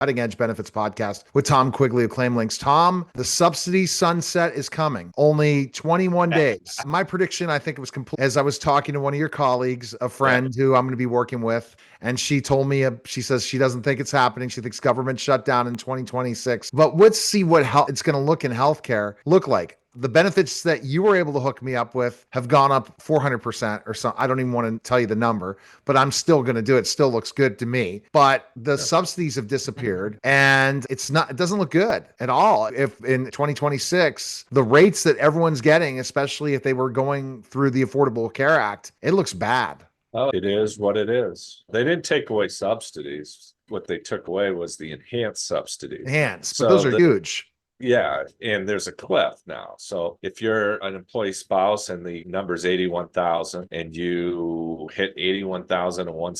Cutting Edge Benefits podcast with Tom Quigley of ClaimLinx. Tom, the subsidy sunset is coming. Only 21 days. My prediction, I think it was complete. As I was talking to one of your colleagues, a friend who I'm going to be working with, and she told me, she says she doesn't think it's happening. She thinks government shutdown in 2026. But let's see what it's going to look in healthcare look like. The benefits that you were able to hook me up with have gone up 400% or so. I don't even want to tell you the number, but I'm still going to do it. Still looks good to me. But the subsidies have disappeared and it doesn't look good at all. If in 2026, the rates that everyone's getting, especially if they were going through the Affordable Care Act, it looks bad. Oh, it is what it is. They didn't take away subsidies. What they took away was the enhanced subsidies. But those are huge. Yeah, and there's a cliff now. So if you're an employee spouse and the number's 81,000 and you hit 81,001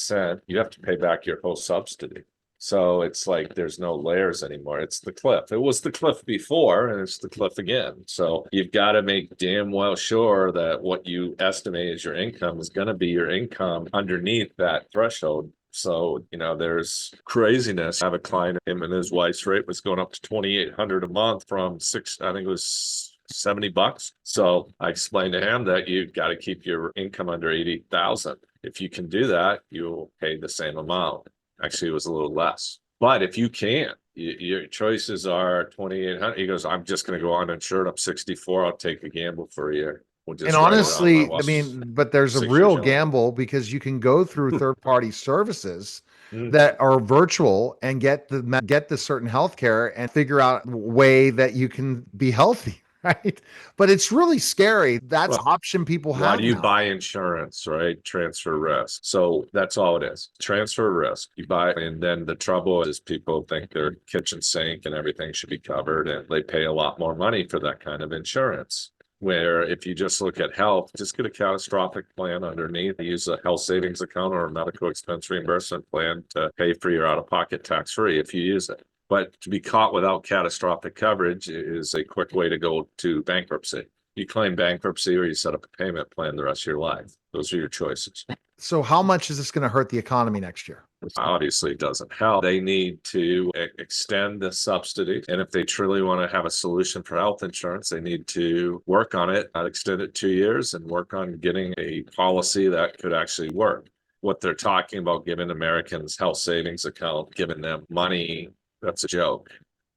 you have to pay back your whole subsidy. So it's like there's no layers anymore. It's the cliff. It was the cliff before and it's the cliff again. So you've got to make damn well sure that what you estimate as your income is going to be your income underneath that threshold. So, there's craziness. I have a client, him and his wife's rate was going up to $2,800 a month from I think it was $70. So I explained to him that you got to keep your income under 80,000. If you can do that, you'll pay the same amount. Actually, it was a little less. But if you can't, your choices are 2,800. He goes, I'm just going to go uninsured. I'm 64. I'll take a gamble for a year. And honestly, but there's a real gamble because you can go through third-party services that are virtual and get the certain healthcare and figure out a way that you can be healthy, right? But it's really scary. That's option people have. Why do you buy insurance, right? Transfer risk. So that's all it is. Transfer risk. You buy, and then the trouble is people think their kitchen sink and everything should be covered, and they pay a lot more money for that kind of insurance. Where if you just look at health, just get a catastrophic plan underneath, use a health savings account or a medical expense reimbursement plan to pay for your out-of-pocket tax-free if you use it. But to be caught without catastrophic coverage is a quick way to go to bankruptcy. You claim bankruptcy or you set up a payment plan the rest of your life. Those are your choices. So how much is this going to hurt the economy next year? Obviously, it doesn't help. They need to extend the subsidy. And if they truly want to have a solution for health insurance, they need to work on it, extend it 2 years and work on getting a policy that could actually work. What they're talking about giving Americans health savings account, giving them money, that's a joke.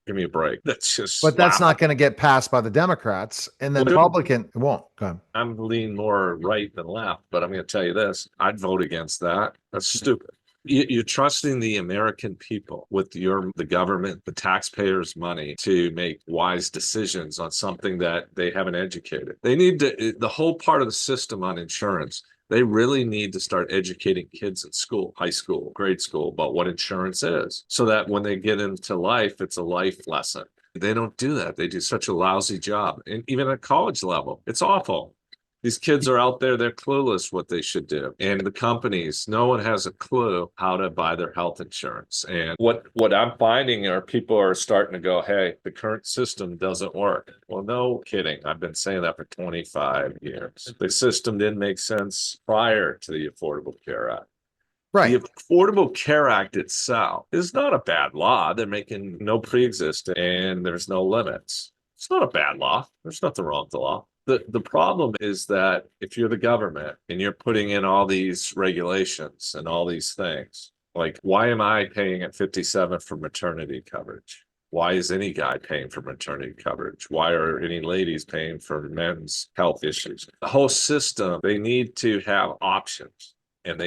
Give me a break. But that's not going to get passed by the Democrats, and the Republican it won't. Go ahead. I'm leaning more right than left, but I'm going to tell you this. I'd vote against that. That's stupid. You're trusting the American people with the government, the taxpayers' money to make wise decisions on something that they haven't educated. They need to, the whole part of the system on insurance, they really need to start educating kids in school, high school, grade school, about what insurance is, so that when they get into life, it's a life lesson. They don't do that. They do such a lousy job. And even at college level, it's awful. These kids are out there, they're clueless what they should do. And the companies, no one has a clue how to buy their health insurance. And what I'm finding are people are starting to go, hey, the current system doesn't work. Well, no kidding. I've been saying that for 25 years. The system didn't make sense prior to the Affordable Care Act. Right. The Affordable Care Act itself is not a bad law. They're making no pre-existing and there's no limits. It's not a bad law. There's nothing wrong with the law. The problem is that if you're the government and you're putting in all these regulations and all these things, like why am I paying at 57 for maternity coverage? Why is any guy paying for maternity coverage? Why are any ladies paying for men's health issues? The whole system, they need to have options. And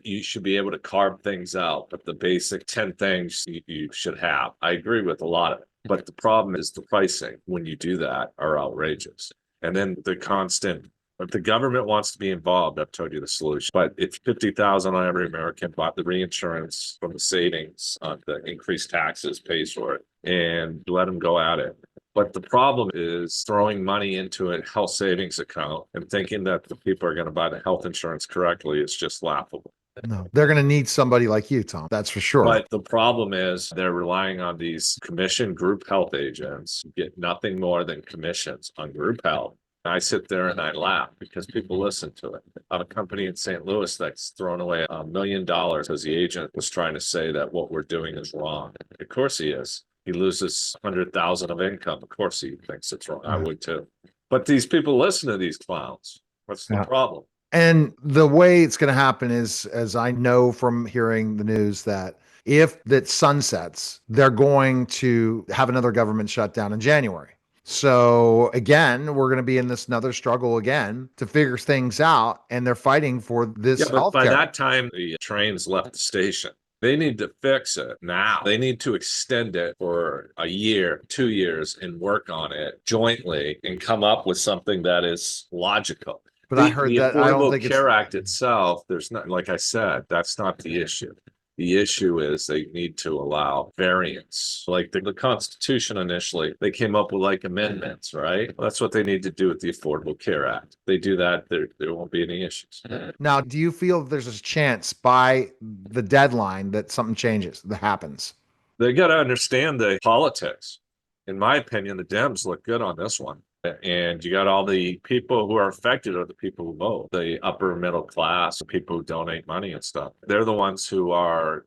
you should be able to carve things out, but the basic 10 things you should have. I agree with a lot of it, but the problem is the pricing when you do that are outrageous. And then the constant, if the government wants to be involved, I've told you the solution. But if 50,000 on every American bought the reinsurance from the savings on the increased taxes pays for it and let them go at it. But the problem is throwing money into a health savings account and thinking that the people are going to buy the health insurance correctly is just laughable. No, they're going to need somebody like you, Tom. That's for sure. But the problem is they're relying on these commission group health agents, get nothing more than commissions on group health. I sit there and I laugh because people listen to it. I have a company in St. Louis that's thrown away $1 million because the agent was trying to say that what we're doing is wrong. Of course he is. He loses 100,000 of income. Of course he thinks it's wrong. I would too. But these people listen to these clowns. What's the problem? And the way it's going to happen is, as I know from hearing the news, that if that sunsets, they're going to have another government shutdown in January. So again, we're going to be in this another struggle again to figure things out. And they're fighting for this but by healthcare. that time, the trains left the station. They need to fix it now. They need to extend it for a year, 2 years, and work on it jointly and come up with something that is logical. But I heard the that I don't Affordable think Care Act itself, there's not, like I said, that's not the issue. The issue is they need to allow variance. Like the Constitution initially, they came up with like amendments, right? That's what they need to do with the Affordable Care Act. They do that, there won't be any issues. Now, do you feel there's a chance by the deadline that something changes, that happens? They got to understand the politics. In my opinion, the Dems look good on this one. And you got all the people who are affected are the people who vote, the upper middle class, people who donate money and stuff. They're the ones who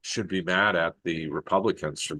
should be mad at the Republicans for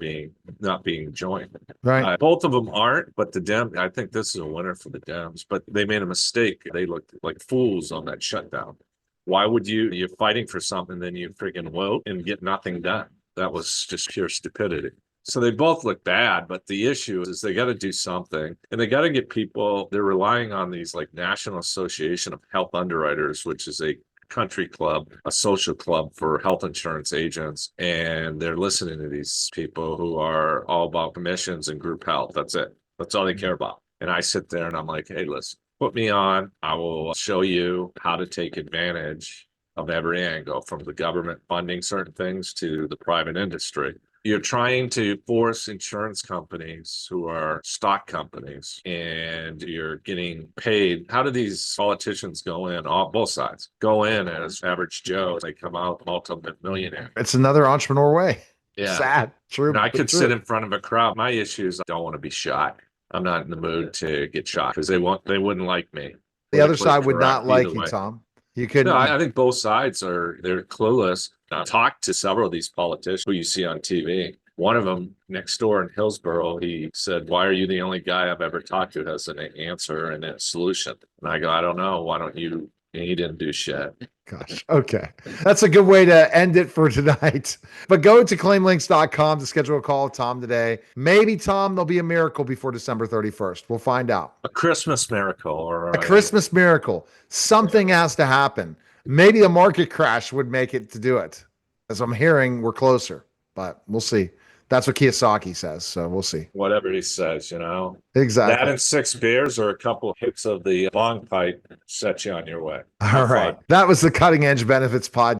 not being joined. Right. Both of them aren't, but I think this is a winner for the Dems, but they made a mistake. They looked like fools on that shutdown. Why would you're fighting for something, then you freaking vote and get nothing done? That was just pure stupidity. So they both look bad, but the issue is they got to do something, and they got to get people. They're relying on these like National Association of Health Underwriters, which is a country club, a social club for health insurance agents. And they're listening to these people who are all about commissions and group health. That's it. That's all they care about. And I sit there and I'm like, hey, listen, put me on. I will show you how to take advantage of every angle, from the government funding certain things to the private industry. You're trying to force insurance companies who are stock companies, and you're getting paid. How do these politicians go in, both sides, go in as average Joe? They come out multi-millionaire. It's another entrepreneur way. Yeah. Sad. True. And I could true. sit in front of a crowd. My issue is I don't want to be shot. I'm not in the mood to get shot because they wouldn't like me. The other side would not like Either you, way. Tom. You couldn't. No, I think both sides they're clueless. I talked to several of these politicians who you see on TV. One of them next door in Hillsborough, he said, why are you the only guy I've ever talked to who has an answer and a solution? And I go, I don't know. Why don't you? And he didn't do shit. Gosh. Okay. That's a good way to end it for tonight. But go to ClaimLinx.com to schedule a call with Tom today. Maybe, Tom, there'll be a miracle before December 31st. We'll find out. A Christmas miracle or a Christmas miracle. Something has to happen. Maybe a market crash would make it to do it. As I'm hearing, we're closer, but we'll see. That's what Kiyosaki says, so we'll see. Whatever he says, Exactly. That and 6 beers or a couple of hits of the long pipe set you on your way. All right. That was the Cutting Edge Benefits Podcast.